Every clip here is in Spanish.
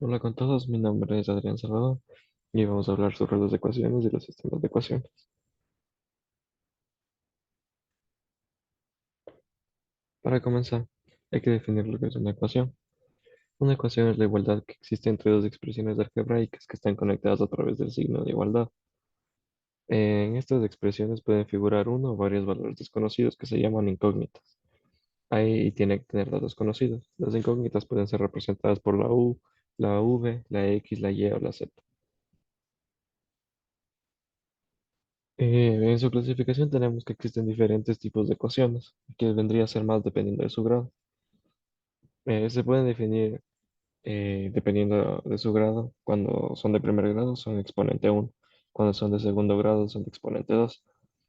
Hola con todos, mi nombre es Adrián Salvador y vamos a hablar sobre las ecuaciones y los sistemas de ecuaciones. Para comenzar, hay que definir lo que es una ecuación. Una ecuación es la igualdad que existe entre dos expresiones algebraicas que están conectadas a través del signo de igualdad. En estas expresiones pueden figurar uno o varios valores desconocidos que se llaman incógnitas. Ahí tiene que tener datos conocidos. Las incógnitas pueden ser representadas por la U, la V, la X, la Y o la Z. En su clasificación tenemos que existen diferentes tipos de ecuaciones, que vendría a ser más dependiendo de su grado. Se pueden definir dependiendo de su grado. Cuando son de primer grado son de exponente uno. Cuando son de segundo grado son de exponente 2.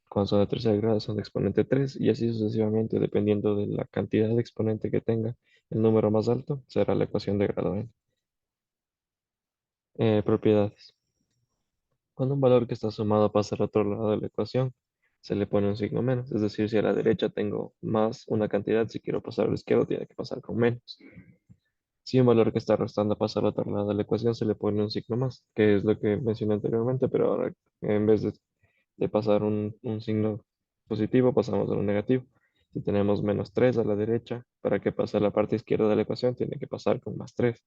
Cuando son de tercer grado son de exponente 3 y así sucesivamente dependiendo de la cantidad de exponente que tenga. El número más alto será la ecuación de grado n. Propiedades. Cuando un valor que está sumado pasa al otro lado de la ecuación, se le pone un signo menos. Es decir, si a la derecha tengo más una cantidad, si quiero pasar a la izquierda, tiene que pasar con menos. Si un valor que está restando pasa al otro lado de la ecuación, se le pone un signo más, que es lo que mencioné anteriormente, pero ahora en vez de pasar un signo positivo, pasamos a un negativo. Si tenemos menos 3 a la derecha, para que pase a la parte izquierda de la ecuación, tiene que pasar con más 3.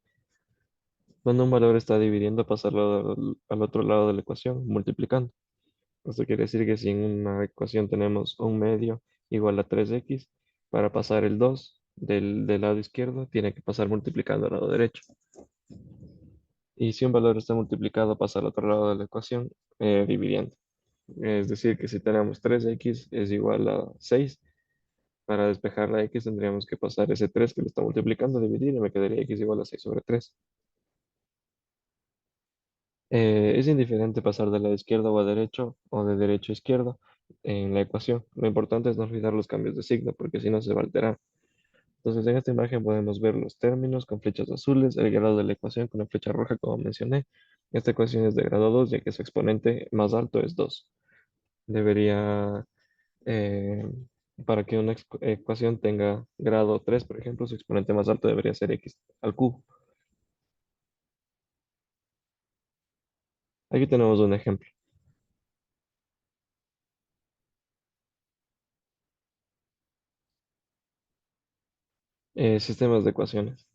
Cuando un valor está dividiendo, pasarlo al otro lado de la ecuación, multiplicando. Esto quiere decir que si en una ecuación tenemos un medio igual a 3x, para pasar el 2 del lado izquierdo, tiene que pasar multiplicando al lado derecho. Y si un valor está multiplicado, pasa al otro lado de la ecuación, dividiendo. Es decir, que si tenemos 3x es igual a 6, para despejar la x tendríamos que pasar ese 3 que lo está multiplicando, dividir, y me quedaría x igual a 6 sobre 3. Es indiferente pasar de lado izquierdo o a derecho o de derecho a izquierdo en la ecuación. Lo importante es no olvidar los cambios de signo porque si no se va a alterar. Entonces en esta imagen podemos ver los términos con flechas azules, el grado de la ecuación con la flecha roja como mencioné. Esta ecuación es de grado 2 ya que su exponente más alto es 2. Debería, eh, para que una ecuación tenga grado 3, por ejemplo, su exponente más alto debería ser x al cubo. Aquí tenemos un ejemplo. Sistemas de ecuaciones.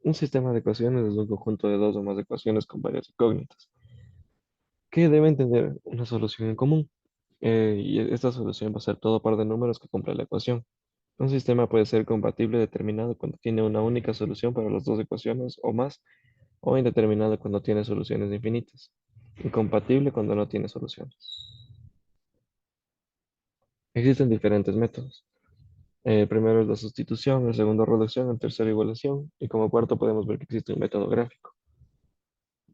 Un sistema de ecuaciones es un conjunto de dos o más ecuaciones con varias incógnitas que deben tener una solución en común. Y esta solución va a ser todo par de números que cumpla la ecuación. Un sistema puede ser compatible determinado cuando tiene una única solución para las dos ecuaciones o más, o indeterminado cuando tiene soluciones infinitas. Incompatible cuando no tiene soluciones. Existen diferentes métodos. El primero es la sustitución, el segundo reducción, el tercero igualación, y como cuarto podemos ver que existe un método gráfico.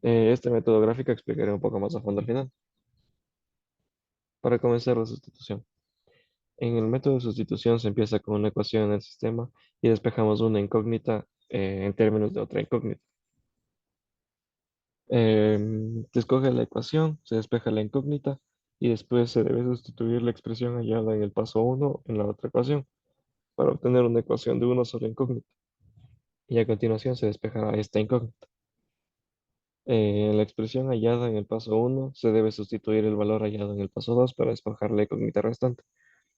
Este método gráfico explicaré un poco más a fondo al final. Para comenzar la sustitución. En el método de sustitución se empieza con una ecuación en el sistema y despejamos una incógnita en términos de otra incógnita. Se escoge la ecuación, se despeja la incógnita y después se debe sustituir la expresión hallada en el paso uno en la otra ecuación para obtener una ecuación de una sola incógnita. Y a continuación se despejará esta incógnita. En la expresión hallada en el paso uno se debe sustituir el valor hallado en el paso 2 para despejar la incógnita restante.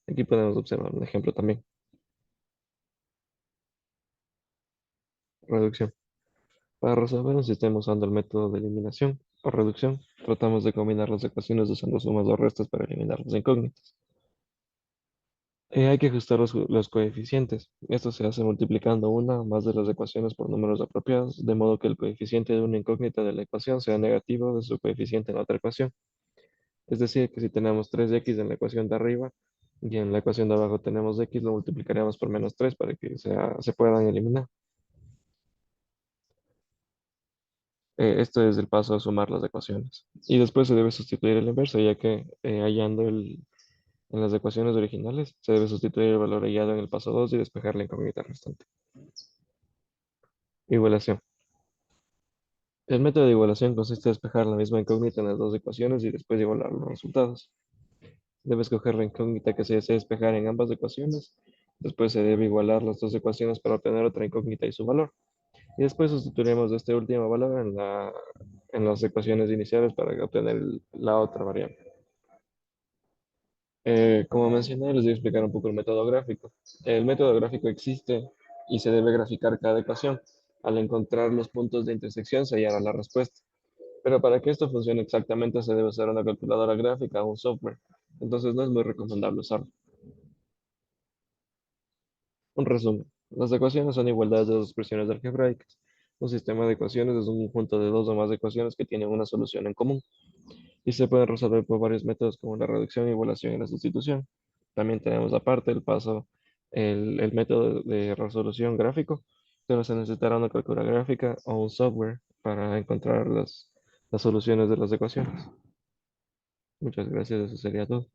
Aquí podemos observar un ejemplo también. Reducción. Para resolver un sistema usando el método de eliminación o reducción, tratamos de combinar las ecuaciones usando sumas o restas para eliminar las incógnitas. Hay que ajustar los coeficientes. Esto se hace multiplicando una o más de las ecuaciones por números apropiados, de modo que el coeficiente de una incógnita de la ecuación sea negativo de su coeficiente en la otra ecuación. Es decir, que si tenemos 3x en la ecuación de arriba y en la ecuación de abajo tenemos x, lo multiplicaremos por menos 3 para que se puedan eliminar. Esto es el paso a sumar las ecuaciones. Y después se debe sustituir el inverso, ya que hallando en las ecuaciones originales se debe sustituir el valor hallado en el paso 2 y despejar la incógnita restante. Igualación. El método de igualación consiste en despejar la misma incógnita en las dos ecuaciones y después igualar los resultados. Debe escoger la incógnita que se desea despejar en ambas ecuaciones. Después se debe igualar las dos ecuaciones para obtener otra incógnita y su valor. Y después sustituiremos este último valor en las ecuaciones iniciales para obtener la otra variable. Como mencioné, les voy a explicar un poco el método gráfico. El método gráfico existe y se debe graficar cada ecuación. Al encontrar los puntos de intersección se hallará la respuesta. Pero para que esto funcione exactamente se debe usar una calculadora gráfica o un software. Entonces no es muy recomendable usarlo. Un resumen. Las ecuaciones son igualdades de dos expresiones algebraicas. Un sistema de ecuaciones es un conjunto de dos o más ecuaciones que tienen una solución en común y se pueden resolver por varios métodos como la reducción, igualación y la sustitución. También tenemos aparte el método de resolución gráfico, pero se necesitará una calculadora gráfica o un software para encontrar las soluciones de las ecuaciones. Muchas gracias, eso sería todo.